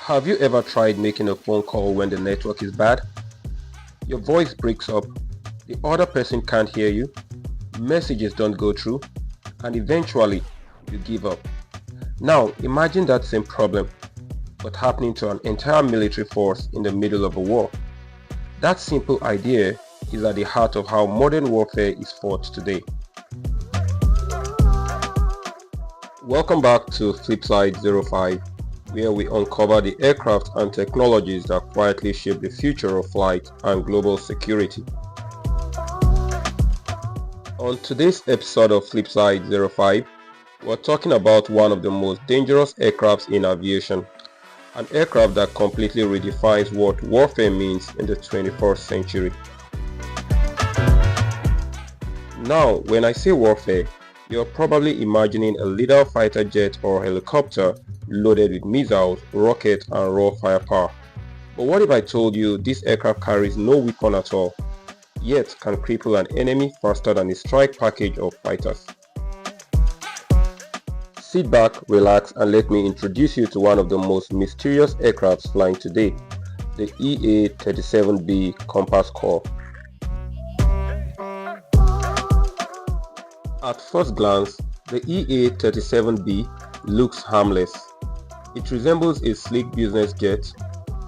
Have you ever tried making a phone call when the network is bad? Your voice breaks up, the other person can't hear you, messages don't go through, and eventually you give up. Now imagine that same problem, but happening to an entire military force in the middle of a war. That simple idea is at the heart of how modern warfare is fought today. Welcome back to Flipside 05, where we uncover the aircraft and technologies that quietly shape the future of flight and global security. On today's episode of Flipside 05, we're talking about one of the most dangerous aircrafts in aviation, an aircraft that completely redefines what warfare means in the 21st century. Now, when I say warfare, you're probably imagining a little fighter jet or helicopter loaded with missiles, rockets, and raw firepower. But what if I told you this aircraft carries no weapon at all, yet can cripple an enemy faster than a strike package of fighters? Sit back, relax, and let me introduce you to one of the most mysterious aircrafts flying today, the EA-37B Compass Call. At first glance, the EA-37B looks harmless. It resembles a sleek business jet,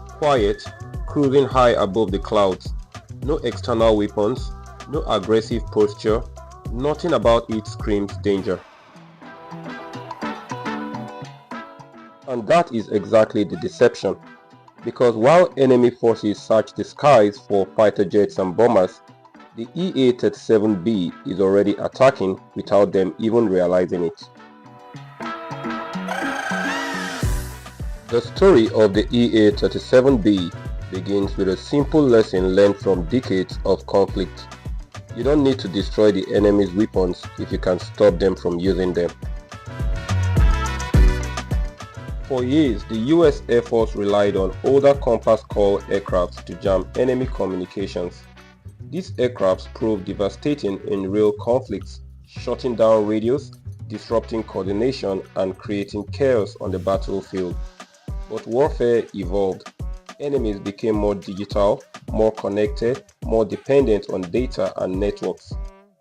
quiet, cruising high above the clouds. No external weapons, no aggressive posture, nothing about it screams danger. And that is exactly the deception, because while enemy forces search the skies for fighter jets and bombers, the EA-37B is already attacking without them even realizing it. The story of the EA-37B begins with a simple lesson learned from decades of conflict. You don't need to destroy the enemy's weapons if you can stop them from using them. For years, the US Air Force relied on older Compass Call aircrafts to jam enemy communications. These aircrafts proved devastating in real conflicts, shutting down radios, disrupting coordination, and creating chaos on the battlefield. But warfare evolved. Enemies became more digital, more connected, more dependent on data and networks.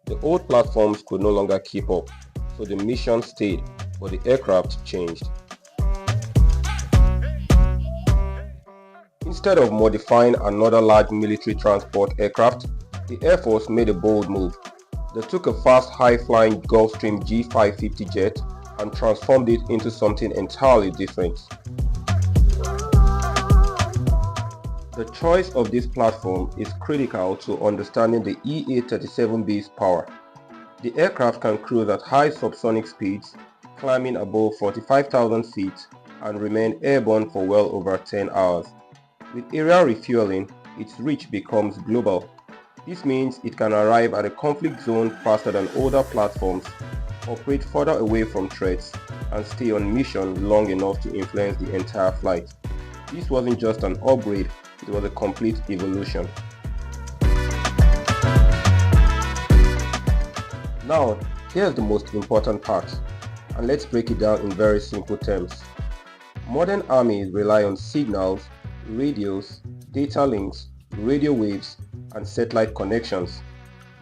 The old platforms could no longer keep up, so the mission stayed, but the aircraft changed. Instead of modifying another large military transport aircraft, the Air Force made a bold move. They took a fast, high-flying Gulfstream G550 jet and transformed it into something entirely different. The choice of this platform is critical to understanding the EA-37B's power. The aircraft can cruise at high subsonic speeds, climbing above 45,000 feet, and remain airborne for well over 10 hours. With aerial refueling, its reach becomes global. This means it can arrive at a conflict zone faster than older platforms, operate further away from threats, and stay on mission long enough to influence the entire flight. This wasn't just an upgrade, it was a complete evolution. Now, here's the most important part, and let's break it down in very simple terms. Modern armies rely on signals, radios, data links, radio waves, and satellite connections.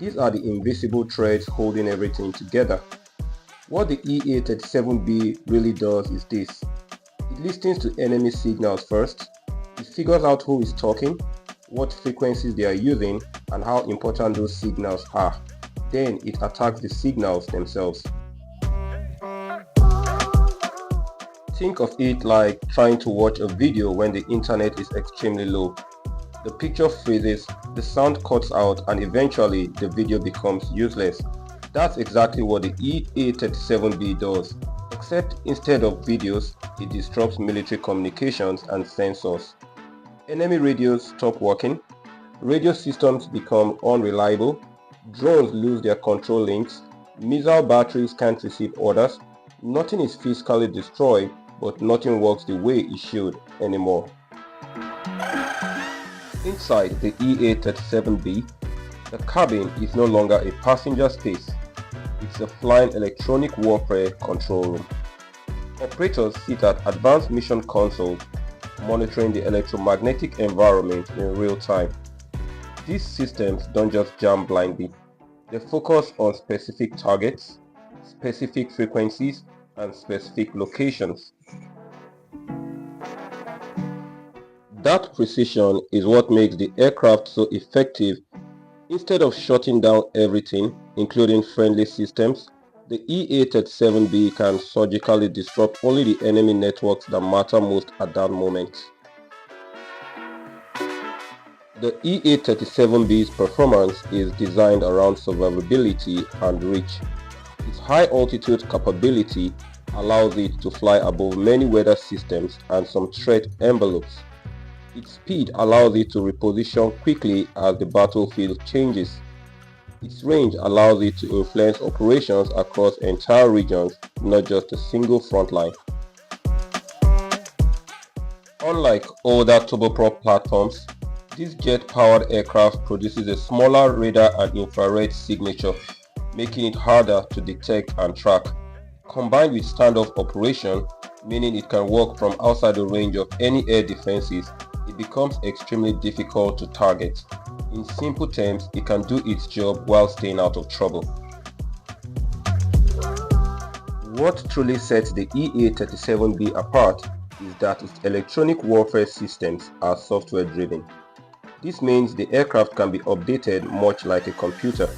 These are the invisible threads holding everything together. What the EA-37B really does is this. It listens to enemy signals first. It figures out who is talking, what frequencies they are using, and how important those signals are. Then it attacks the signals themselves. Think of it like trying to watch a video when the internet is extremely low. The picture freezes, the sound cuts out, and eventually the video becomes useless. That's exactly what the EA-37B does, except instead of videos, it disrupts military communications and sensors. Enemy radios stop working, radio systems become unreliable, drones lose their control links, missile batteries can't receive orders. Nothing is physically destroyed, but nothing works the way it should anymore. Inside the EA-37B, the cabin is no longer a passenger space. It's a flying electronic warfare control room. Operators sit at advanced mission consoles, monitoring the electromagnetic environment in real time. These systems don't just jam blindly. They focus on specific targets, specific frequencies, and specific locations. That precision is what makes the aircraft so effective. Instead of shutting down everything, including friendly systems, the EA-37B can surgically disrupt only the enemy networks that matter most at that moment. The EA-37B's performance is designed around survivability and reach. Its high altitude capability allows it to fly above many weather systems and some threat envelopes. Its speed allows it to reposition quickly as the battlefield changes. Its range allows it to influence operations across entire regions, not just a single front line. Unlike older turboprop platforms, this jet-powered aircraft produces a smaller radar and infrared signature, making it harder to detect and track. Combined with standoff operation, meaning it can work from outside the range of any air defenses, it becomes extremely difficult to target. In simple terms, it can do its job while staying out of trouble. What truly sets the EA-37B apart is that its electronic warfare systems are software-driven. This means the aircraft can be updated much like a computer.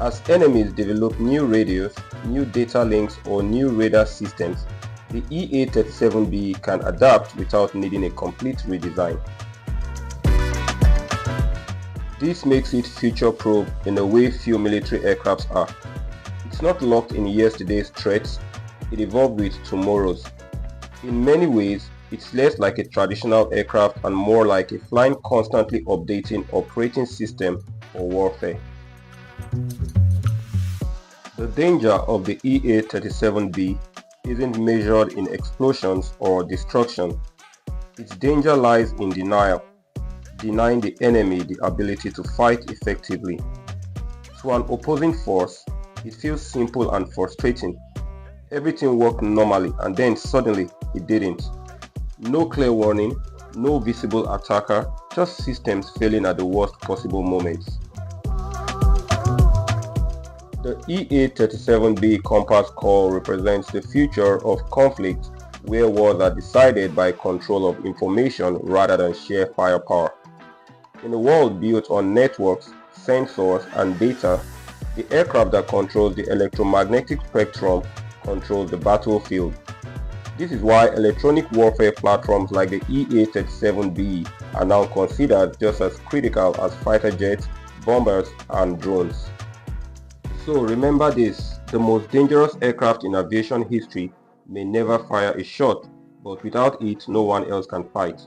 As enemies develop new radios, new data links, or new radar systems, the EA-37B can adapt without needing a complete redesign. This makes it future-proof in a way few military aircrafts are. It's not locked in yesterday's threats, it evolved with tomorrow's. In many ways, it's less like a traditional aircraft and more like a flying constantly updating operating system for warfare. The danger of the EA-37B isn't measured in explosions or destruction. Its danger lies in denial, denying the enemy the ability to fight effectively. To an opposing force, it feels simple and frustrating. Everything worked normally and then suddenly it didn't. No clear warning, no visible attacker, just systems failing at the worst possible moments. The EA-37B Compass Call represents the future of conflict where wars are decided by control of information rather than sheer firepower. In a world built on networks, sensors, and data, the aircraft that controls the electromagnetic spectrum controls the battlefield. This is why electronic warfare platforms like the EA-37B are now considered just as critical as fighter jets, bombers, and drones. So remember this, the most dangerous aircraft in aviation history may never fire a shot, but without it no one else can fight.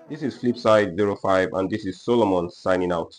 This is Flipside 05 and this is Solomon signing out.